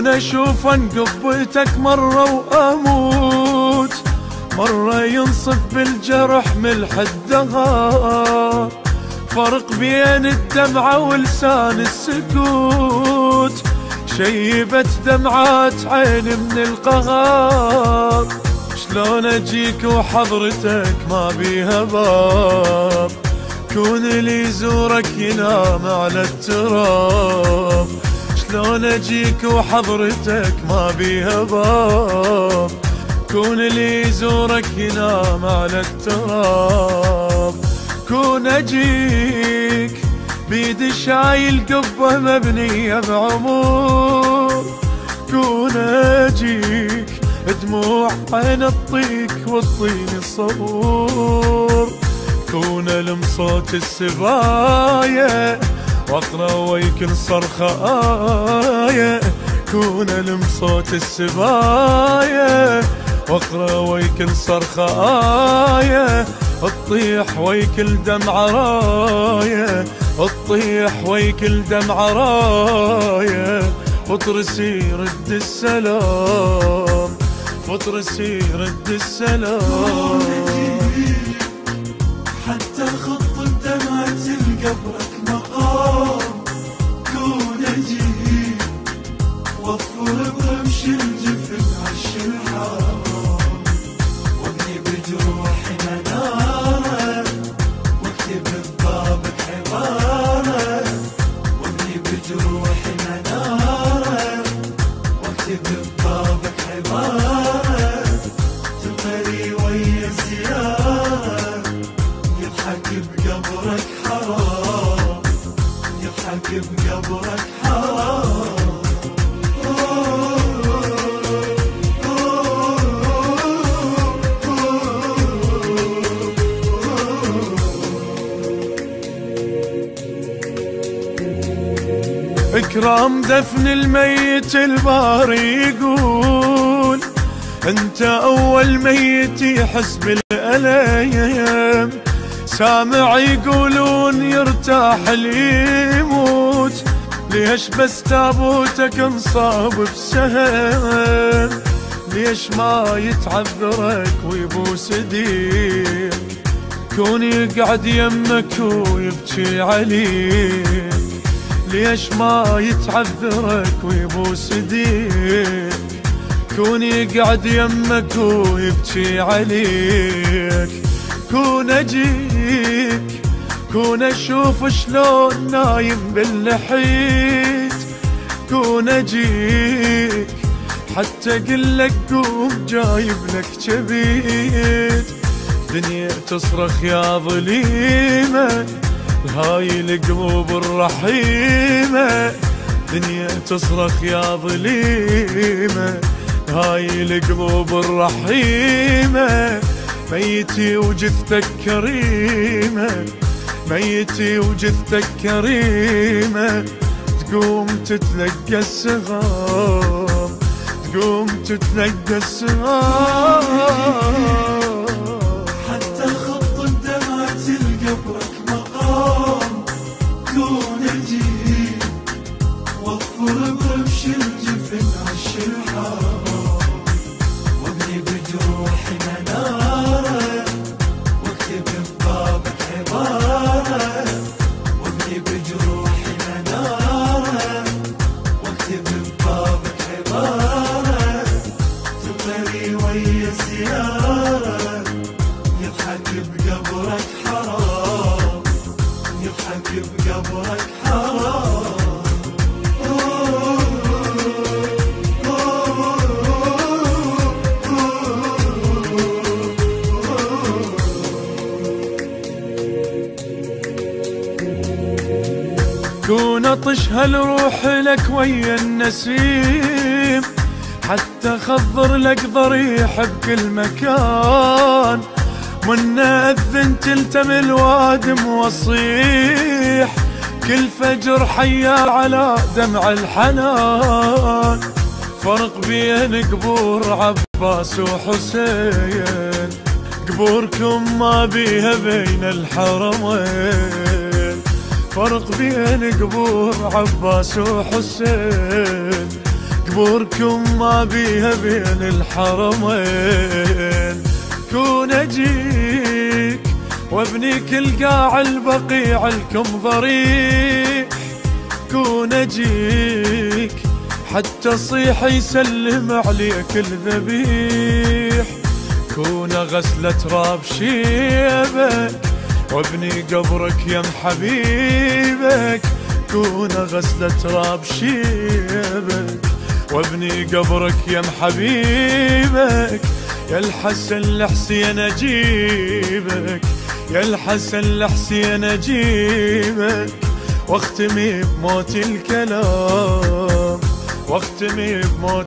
شلون اشوف انقبتك مرة واموت، مرة ينصف بالجرح ملح الدهر، فرق بين الدمعة ولسان السكوت، شيبت دمعات عيني من القهر. شلون اجيك وحضرتك ما بيها باب، كون اللي يزورك ينام على التراب. شلون اجيك وحضرتك ما بيها باب، كون اللي يزورك ينام على التراب. كون اجيك بيدي شايل قبة مبنية بعمور، كون اجيك دموع عين تطيك والطين صبور، كون الم صوت السبايا واقرا ويكل صرخة آية، كون الم صوت السبايا واقرا ويكل صرخة آية، تطيح ويكل دمعة راية، تطيح ويكل دمعة راية، فطرسي رد السلام، فطرسي رد السلام. حتى خط الدمعة لقبرك مقام، كون اجيب وفر برمش الجفن عش الحرام، وابني بجروحي منارة واكتب ببابك عبارة، وابني بجروحي منارة واكتب ببابك عبارة، تقري ويا الزيارة يضحك بقبرك حرام، يضحك بقبرك حرام. اكرام دفن الميت الباري يقول انت اول ميت يحس بالالم، سامع يقولون يرتاح اللي يموت، ليش بس تابوتك انصاب بسهم، ليش ما يتعذرك ويبوس ايديك، كون يقعد يمك ويبكي عليك، ليش ما يتعذرك ويبوس ايديك، كون يقعد يمك ويبكي عليك. كون اجيك كون اشوف شلون نايم باللحيت، كون اجيك حتى قلك قوم جايب لك جبيت، دنيا تصرخ يا ظليمة هاي القلوب الرحيمة، دنيا تصرخ يا ظليمة هاي القلوب الرحيمة، ميتي وجثتك كريمة، ميتي وجثتك كريمة، تقوم تتلقى السغام، تقوم تتلقى السغام. حتى خط الدمعة لقبرك مقام، كون اجيب وفر برمش الجفن عش الحرام، وابني بجروحي منارة واكتب ببابك عبارة، وابني بجروحي منارة واكتب ببابك عبارة، تقري ويا الزيارة يضحك بقبرك حرام، يضحك بقبرك حرام. كون اطش هالروح لك ويا النسيم، حتى خضر لك ضريح بكل مكان، من اذن تلتم الوادم وصيح، كل فجر حيا على دمع الحنان، فرق بين قبور عباس وحسين، قبوركم ما بيها بين الحرمين، فرق بين قبور عباس وحسين، قبوركم ما بيها بين الحرمين، كون اجيك وابنيك القاع البقيع لكم ضريح، كون اجيك حتى صيح يسلم عليك الذبيح، كون غسلة تراب شيبك وابني قبرك يم حبيبك، كون غسلة تراب شيبك وابني قبرك يم حبيبك، يا الحسن الحسين اجيبك، يا الحسن الحسين اجيبك، واختمي بموت الكلام، واختمي بموت